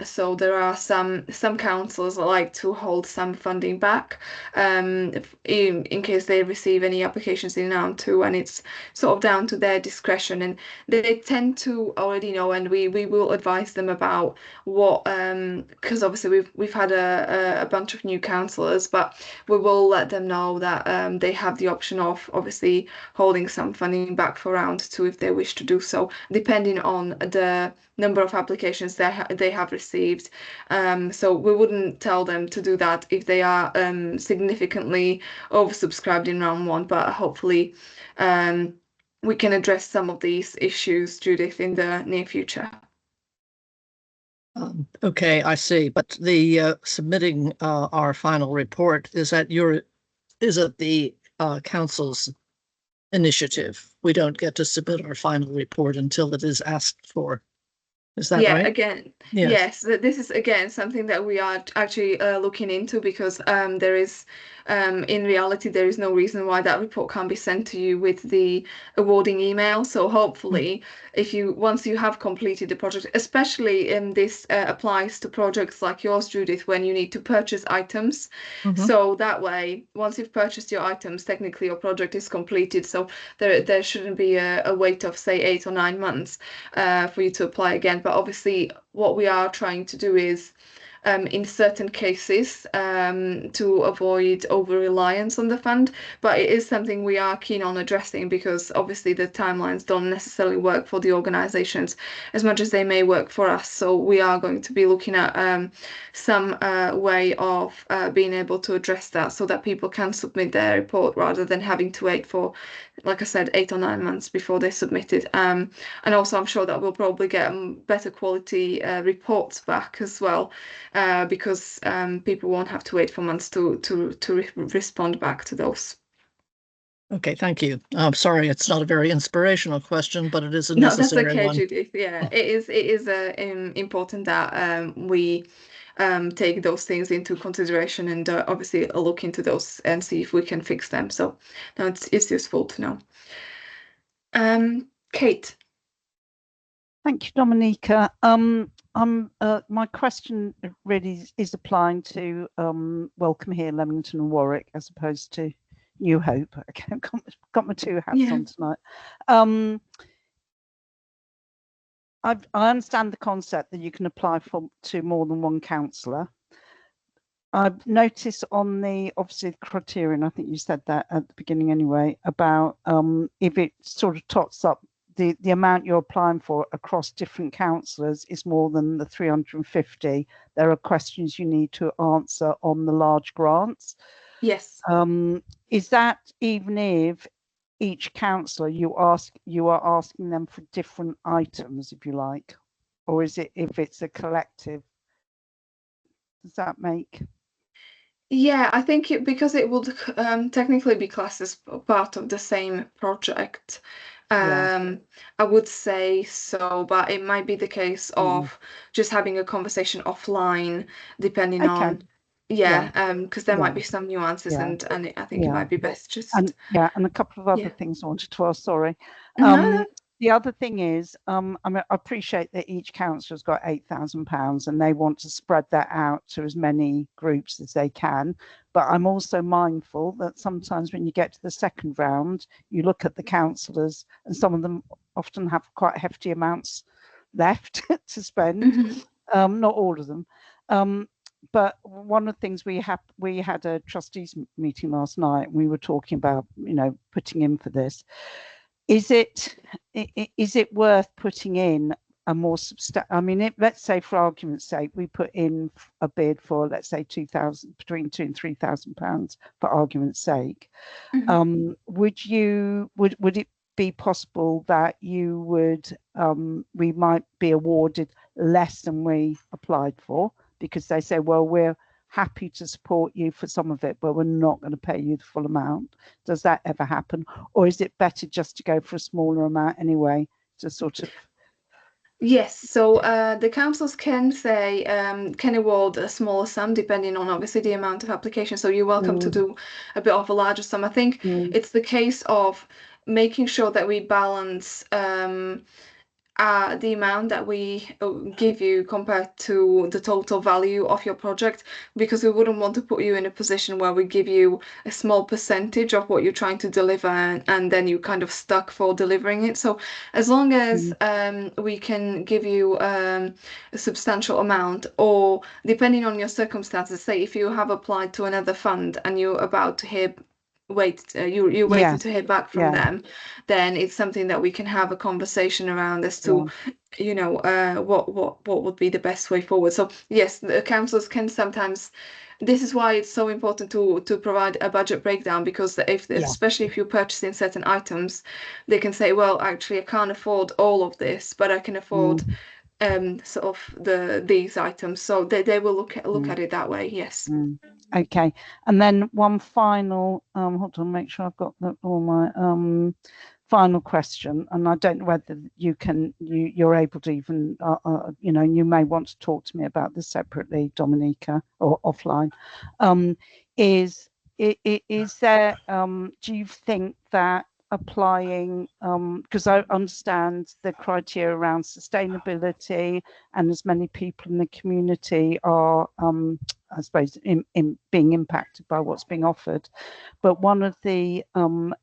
so there are some councils that like to hold some funding back in case they receive any applications in round 2, and it's sort of down to their discretion, and they tend to already know, and we will advise them about what, because obviously we've had a bunch of new councillors, but we will let them know that they have the option of obviously holding some funding back for round 2 if they wish to do so, depending on the number of applications they have received. So we wouldn't tell them to do that if they are significantly oversubscribed in round 1, but hopefully we can address some of these issues, Judith, in the near future. Okay, I see. But the submitting our final report is at the council's initiative. We don't get to submit our final report until it is asked for. Is that Yeah, right? again, Yes. yes, this is again something that we are actually looking into, because there is, in reality, there is no reason why that report can't be sent to you with the awarding email. So hopefully, if you once you have completed the project, especially this applies to projects like yours, Judith, when you need to purchase items. So that way, once you've purchased your items, technically your project is completed. So there shouldn't be a wait of, say, 8 or 9 months for you to apply again. But obviously, what we are trying to do is, in certain cases, to avoid over-reliance on the fund. But it is something we are keen on addressing, because obviously the timelines don't necessarily work for the organisations as much as they may work for us. So we are going to be looking at some way of being able to address that, so that people can submit their report rather than having to wait for, like I said, 8 or 9 months before they submit it. And also, I'm sure that we'll probably get better quality reports back as well, because people won't have to wait for months to respond back to those. Okay, thank you. I'm sorry, it's not a very inspirational question, but it is a No, that's necessary okay, one. Judith. Yeah, it is important that we take those things into consideration, and obviously look into those and see if we can fix them. So no, it's useful to know. Kate. Thank you, Dominica. My question really is applying to Welcome Here, Leamington and Warwick, as opposed to New Hope. Okay, got my two hats on tonight. I understand the concept that you can apply to more than one councillor. I've noticed on obviously the criterion, I think you said that at the beginning anyway, about if it sort of tots up the amount you're applying for across different councillors is more than the 350. There are questions you need to answer on the large grants. Yes. Is that even if each councillor you are asking them for different items, if you like, or is it if it's a collective? Does that make? Yeah, I think because it would technically be classed as part of the same project. I would say so, but it might be the case of just having a conversation offline, depending on, because there might be some nuances, and I think it might be best just. And a couple of other things I wanted to ask. Sorry. The other thing is, I mean, I appreciate that each councillor's got £8,000 and they want to spread that out to as many groups as they can. But I'm also mindful that sometimes when you get to the second round, you look at the councillors and some of them often have quite hefty amounts left to spend. Not all of them. But one of the things we had a trustees meeting last night, and we were talking about, putting in for this. Is it worth putting in a more substantial? I mean, let's say for argument's sake, we put in a bid for, let's say, between £2,000 and £3,000 for argument's sake. Would it be possible that you would we might be awarded less than we applied for, because they say, well, we're happy to support you for some of it, but we're not going to pay you the full amount? Does that ever happen? Or is it better just to go for a smaller amount anyway, to sort of? Yes, so the councils can say, can award a smaller sum depending on obviously the amount of applications. So you're welcome to do a bit of a larger sum. I think it's the case of making sure that we balance the amount that we give you compared to the total value of your project, because we wouldn't want to put you in a position where we give you a small percentage of what you're trying to deliver and then you're kind of stuck for delivering it. So as long as we can give you a substantial amount, or depending on your circumstances, say if you have applied to another fund and you're about to hear you're waiting to hear back from them, then it's something that we can have a conversation around as to what would be the best way forward. So yes, the councils can sometimes, this is why it's so important to provide a budget breakdown, because especially if you're purchasing certain items, they can say, well, actually I can't afford all of this, but I can afford sort of these items. So they will look at it that way. Yes. Okay, and then one final hold on, make sure I've got all my final question, and I don't know whether you're able to even, you know, you may want to talk to me about this separately, Dominica, or offline. Is there, do you think that applying, because I understand the criteria around sustainability and as many people in the community are, I suppose, in being impacted by what's being offered, but one of the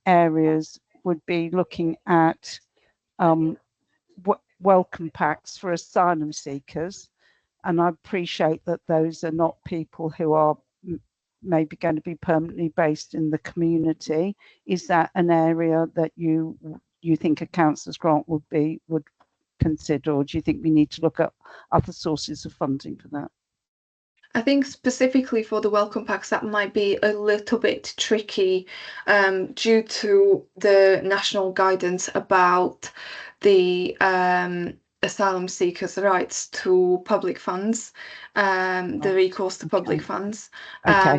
areas would be looking at welcome packs for asylum seekers, and I appreciate that those are not people who are maybe going to be permanently based in the community. Is that an area that you think a councillor's grant would consider, or do you think we need to look at other sources of funding for that? I think specifically for the welcome packs, that might be a little bit tricky due to the national guidance about the asylum seekers' rights to public funds, the recourse to public funds.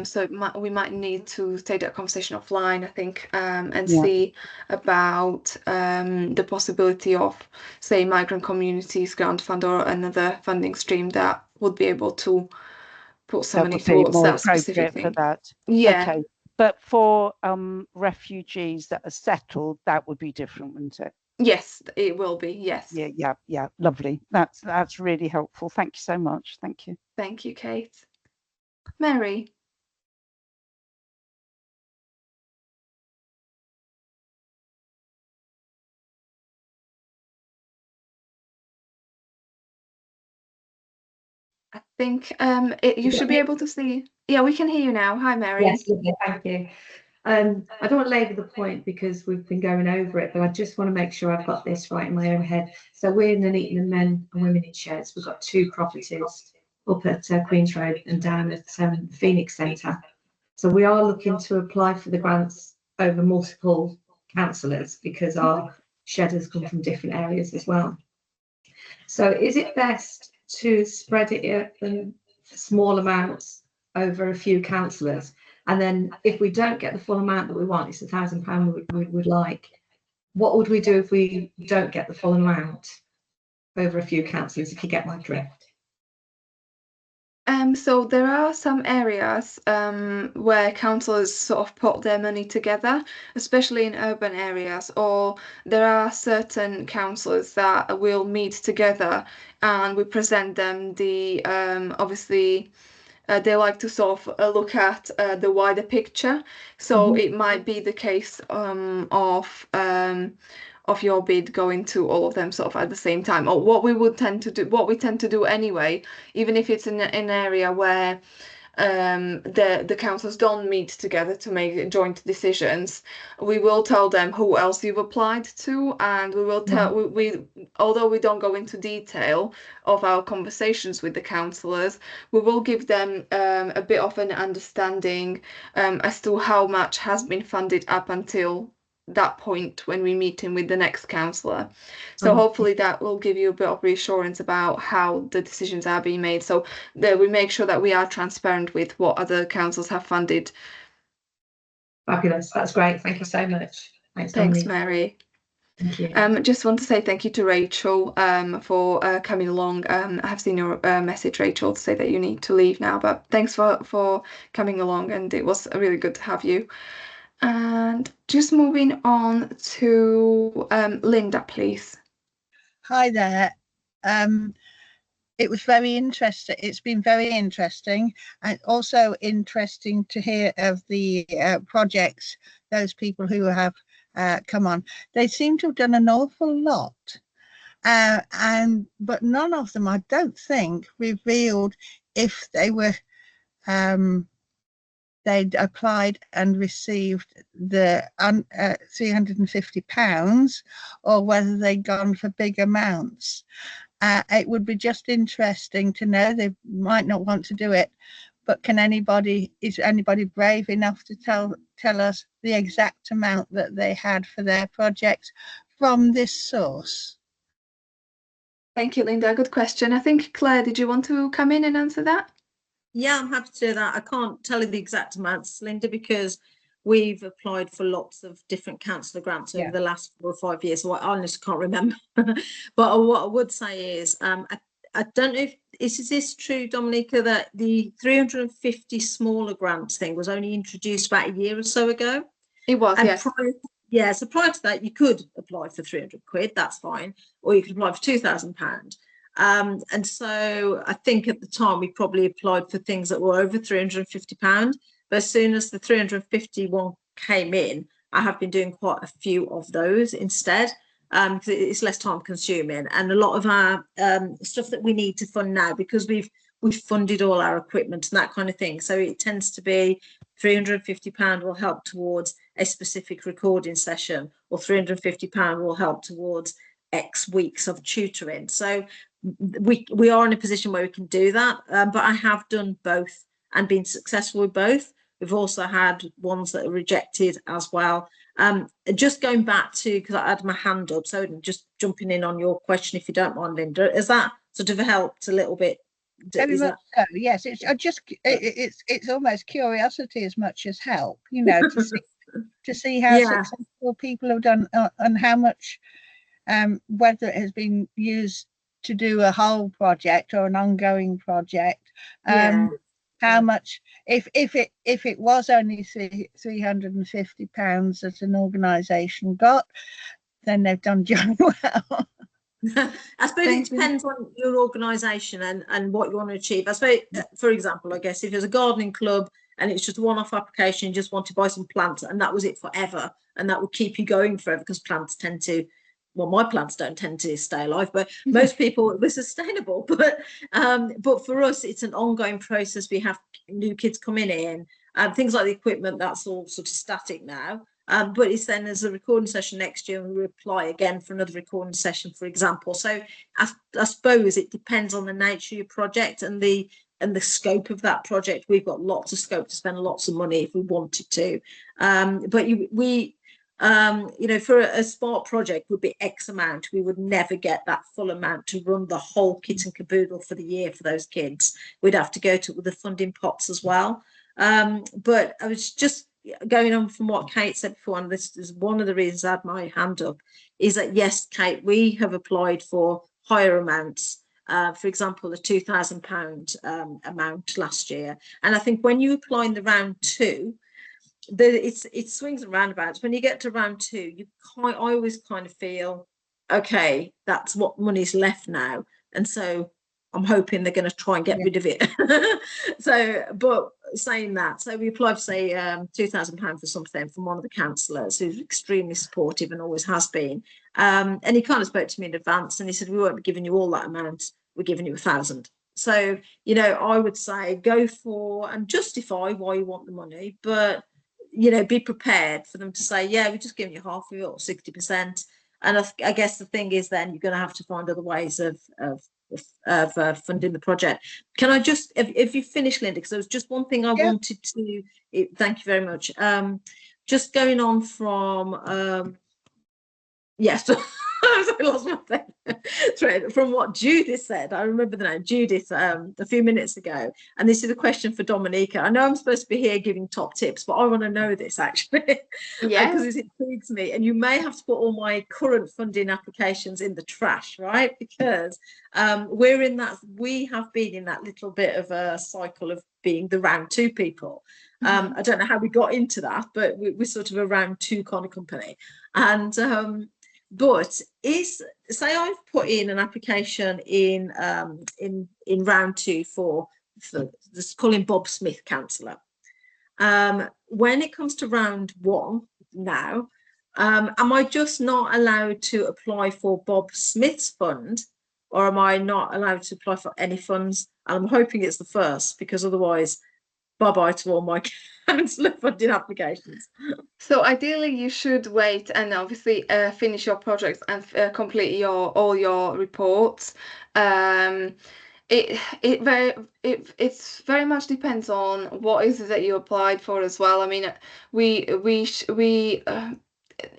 So we might need to take that conversation offline, I think, and see about the possibility of, say, migrant communities grant fund or another funding stream that would be able to put some money towards that specific thing. For that. Yeah. Okay. But for refugees that are settled, that would be different, wouldn't it? Yes, it will be. Yes. Yeah. Lovely. That's really helpful. Thank you so much. Thank you. Thank you, Kate. Mary. I think you should be able to see. Yeah, we can hear you now. Hi, Mary. Yes, lovely, thank you. I don't want to labour the point because we've been going over it, but I just want to make sure I've got this right in my own head. So we're in Nuneaton and Men and Women in Sheds. We've got 2 properties up at Queen's Road and down at Phoenix Centre. So we are looking to apply for the grants over multiple councillors because our shedders come from different areas as well. So is it best to spread it in small amounts over a few councillors? And then if we don't get the full amount that we want, it's £1,000 we would like. What would we do if we don't get the full amount over a few councillors, if you get my drift? So there are some areas where councillors sort of put their money together, especially in urban areas, or there are certain councillors that will meet together and we present them the obviously they like to sort of look at the wider picture. So it might be the case of your bid going to all of them sort of at the same time, or what we tend to do anyway, even if it's in an area where the councils don't meet together to make joint decisions, we will tell them who else you've applied to, and we will tell we although we don't go into detail of our conversations with the councillors, we will give them a bit of an understanding as to how much has been funded up until that point when we meet in with the next councillor. So hopefully that will give you a bit of reassurance about how the decisions are being made, so that we make sure that we are transparent with what other councils have funded. Fabulous, that's great, thank you so much. Thanks, Mary. Thank you. Just want to say thank you to Rachel for coming along. I have seen your message, Rachel, to say that you need to leave now, but thanks for coming along, and it was really good to have you. And just moving on to Linda, please. Hi there. It was very interesting. It's been very interesting, and also interesting to hear of the projects, those people who have come on. They seem to have done an awful lot, but none of them, I don't think, revealed if they were they'd applied and received the £350, or whether they'd gone for big amounts. It would be just interesting to know. They might not want to do it, but is anybody brave enough to tell us the exact amount that they had for their project from this source? Thank you, Linda. Good question. I think, Claire, did you want to come in and answer that? Yeah, I'm happy to do that. I can't tell you the exact amounts, Linda, because we've applied for lots of different councillor grants over the last 4 or 5 years. So I honestly can't remember. But what I would say is, I don't know if is this true, Dominica, that the 350 smaller grants thing was only introduced about a year or so ago? It was, and yes. So prior to that, you could apply for 300 quid, that's fine, or you could apply for £2,000. And so I think at the time we probably applied for things that were over £350. But as soon as the 351 came in, I have been doing quite a few of those instead. Because it's less time consuming, and a lot of our stuff that we need to fund now, because we've funded all our equipment and that kind of thing, so it tends to be £350 will help towards a specific recording session, or £350 will help towards X weeks of tutoring. So we are in a position where we can do that, but I have done both and been successful with both. We've also had ones that are rejected as well. Just going back to, because I had my hand up, so just jumping in on your question, if you don't mind, Linda, has that sort of helped a little bit? Very much so, yes. It's almost curiosity as much as help, you know, to see how successful people have done, and how much, whether it has been used to do a whole project or an ongoing project. How much, if it was only £350 that an organisation got, then they've done jolly well. I suppose it depends on your organisation and what you want to achieve. I suppose, for example, I guess if there's a gardening club and it's just a one-off application, you just want to buy some plants and that was it forever, and that will keep you going forever, because plants tend to, well, my plants don't tend to stay alive, but most people were sustainable. But for us, it's an ongoing process. We have new kids coming in, things like the equipment, that's all sort of static now. But it's then as a recording session next year, and we apply again for another recording session, for example. So I suppose it depends on the nature of your project and the scope of that project. We've got lots of scope to spend lots of money if we wanted to. But you know, for a smart project would be X amount. We would never get that full amount to run the whole kit and caboodle for the year for those kids. We'd have to go to the funding pots as well. But I was just going on from what Kate said before, and this is one of the reasons I had my hand up, is that yes, Kate, we have applied for higher amounts. For example, the £2,000 amount last year. And I think when you apply in the round 2, it swings and roundabouts. When you get to round 2, I always kind of feel, okay, that's what money's left now, and so I'm hoping they're going to try and get rid of it. So, but saying that, so we applied for, say, £2,000 for something from one of the councillors who's extremely supportive and always has been, and he kind of spoke to me in advance, and he said, we won't be giving you all that amount, we're giving you 1,000. So, you know, I would say go for and justify why you want the money, but you know, be prepared for them to say, yeah, we're just giving you half of it or 60%. And I guess the thing is, then you're going to have to find other ways of funding the project. Can I just, if you finish, Linda, because there was just one thing I wanted to, thank you very much. Just going on from, yes, I lost my thread from what Judith said. I remember the name Judith a few minutes ago, and this is a question for Dominica. I know I'm supposed to be here giving top tips, but I want to know this actually, because it intrigues me. And you may have to put all my current funding applications in the trash, right? Because we have been in that little bit of a cycle of being the round 2 people. I don't know how we got into that, but we're sort of a round 2 kind of company. And but say I've put in an application in round 2 for this, calling Bob Smith councillor. When it comes to round 1 now, am I just not allowed to apply for Bob Smith's fund, or am I not allowed to apply for any funds? And I'm hoping it's the first, because otherwise, bye-bye to all my councillor funding applications. So ideally you should wait and obviously finish your projects and complete all your reports. It's very much depends on what is it that you applied for as well. I mean,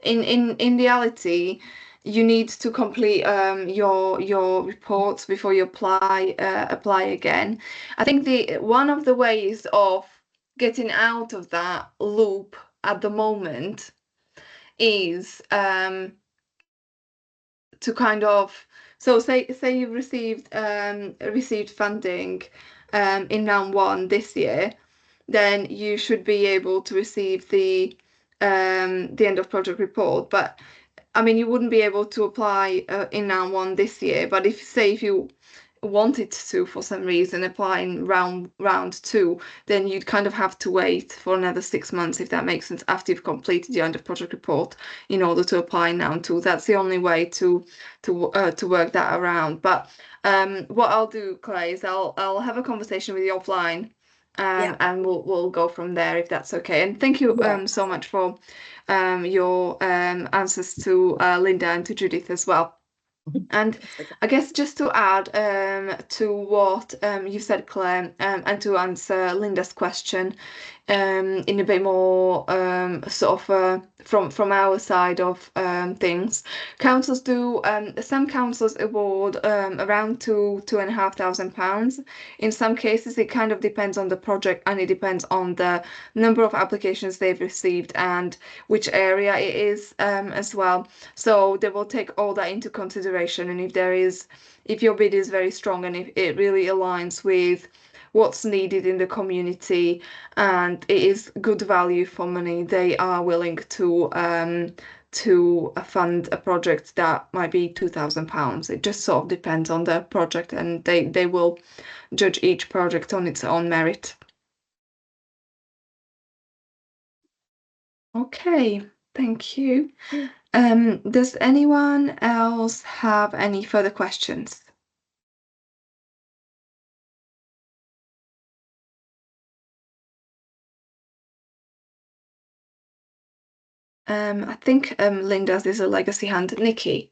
in reality, you need to complete your reports before you apply again. I think one of the ways of getting out of that loop at the moment is to kind of, so say you've received funding in round 1 this year, then you should be able to receive the end of project report. But I mean, you wouldn't be able to apply in round 1 this year, but if you wanted to for some reason apply in round 2, then you'd kind of have to wait for another 6 months, if that makes sense, after you've completed your end of project report in order to apply in round 2. That's the only way to work that around. But what I'll do, Clay, is I'll have a conversation with you offline, and we'll go from there, if that's okay. And thank you so much for your answers to Linda and to Judith as well. And I guess just to add to what you said, Claire, and to answer Linda's question in a bit more sort of from our side of things, councils do, some councils award around £2,500. In some cases, it kind of depends on the project, and it depends on the number of applications they've received and which area it is as well. So they will take all that into consideration, and if your bid is very strong and if it really aligns with what's needed in the community and it is good value for money, they are willing to fund a project that might be £2,000. It just sort of depends on the project, and they will judge each project on its own merit. Okay, thank you. Does anyone else have any further questions? I think Linda's is a legacy hand. Nikki.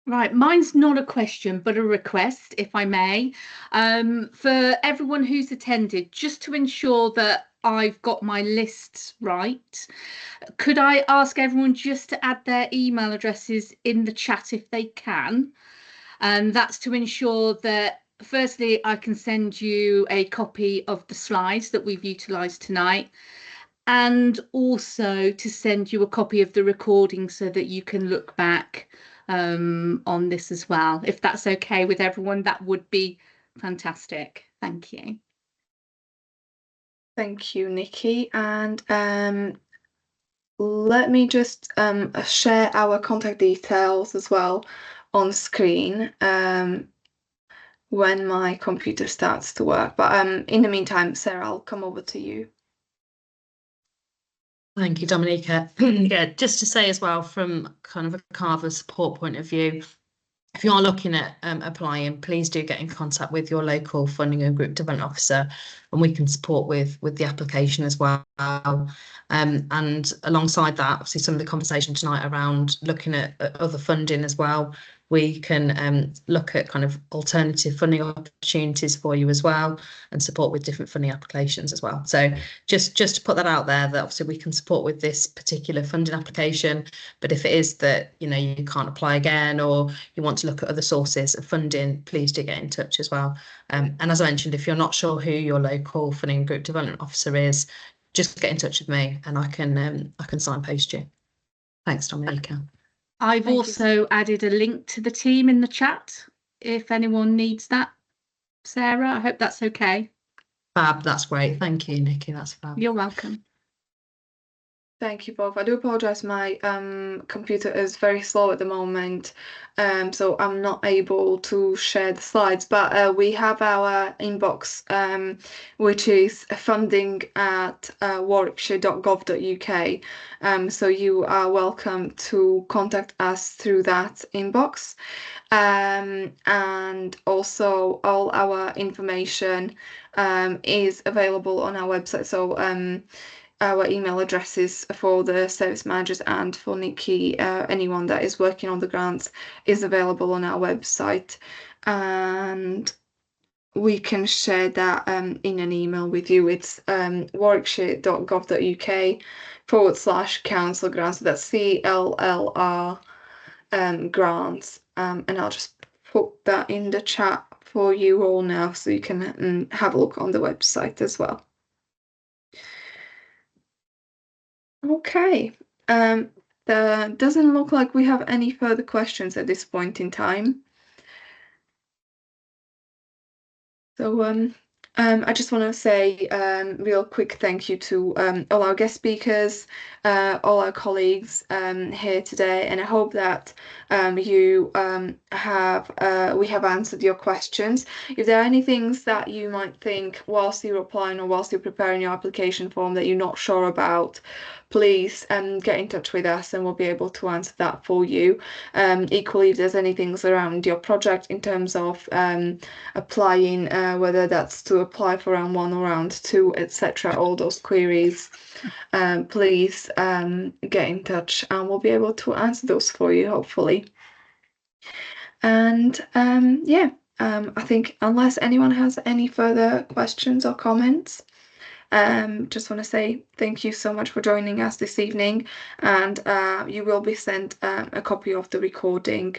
Right, mine's not a question, but a request, if I may. For everyone who's attended, just to ensure that I've got my lists right, could I ask everyone just to add their email addresses in the chat if they can? And that's to ensure that, firstly, I can send you a copy of the slides that we've utilised tonight, and also to send you a copy of the recording so that you can look back on this as well. If that's okay with everyone, that would be fantastic. Thank you. Thank you, Nikki. And let me just share our contact details as well on screen when my computer starts to work. But in the meantime, Sarah, I'll come over to you. Thank you, Dominica. Yeah, just to say as well, from kind of a Cllr support point of view, if you are looking at applying, please do get in contact with your local funding and group development officer, and we can support with the application as well. And alongside that, obviously some of the conversation tonight around looking at other funding as well, we can look at kind of alternative funding opportunities for you as well, and support with different funding applications as well. So just to put that out there, that obviously we can support with this particular funding application, but if it is that you can't apply again, or you want to look at other sources of funding, please do get in touch as well. And as I mentioned, if you're not sure who your local funding group development officer is, just get in touch with me and I can signpost you. Thanks, Dominica. I've also added a link to the team in the chat if anyone needs that. Sarah, I hope that's okay. Fab, that's great. Thank you, Nikki. That's fab. You're welcome. Thank you both. I do apologise, my computer is very slow at the moment, so I'm not able to share the slides, but we have our inbox, which is funding@warwickshire.gov.uk, so you are welcome to contact us through that inbox, and also all our information is available on our website, so our email addresses for the service managers and for Nikki, anyone that is working on the grants, is available on our website, and we can share that in an email with you. It's warwickshire.gov.uk/council grants. So that's CLLR grants, and I'll just put that in the chat for you all now so you can have a look on the website as well. Okay. There doesn't look like we have any further questions at this point in time. So I just want to say real quick thank you to all our guest speakers, all our colleagues here today, and I hope that we have answered your questions. If there are any things that you might think whilst you're applying or whilst you're preparing your application form that you're not sure about, please get in touch with us and we'll be able to answer that for you. Equally, if there's any things around your project in terms of applying, whether that's to apply for round 1 or round 2, etc., all those queries, please get in touch and we'll be able to answer those for you, hopefully. And yeah, I think unless anyone has any further questions or comments, just want to say thank you so much for joining us this evening, and you will be sent a copy of the recording.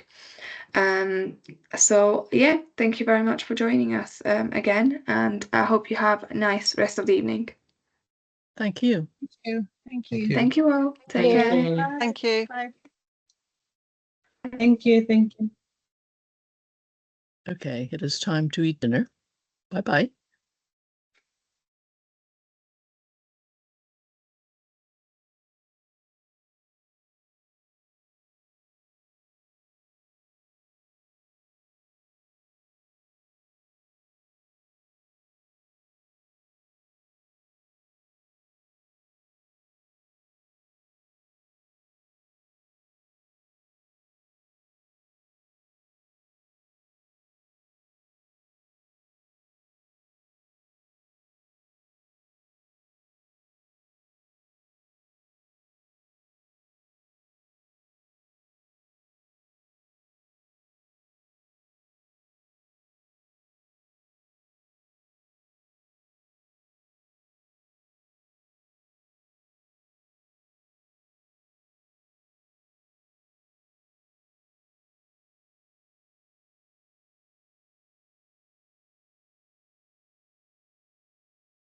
So yeah, thank you very much for joining us again, and I hope you have a nice rest of the evening. Thank you. Thank you. Thank you. Thank you all. Take care. Bye. Thank you. Bye. Thank you. Thank you. Okay, it is time to eat dinner. Bye-bye.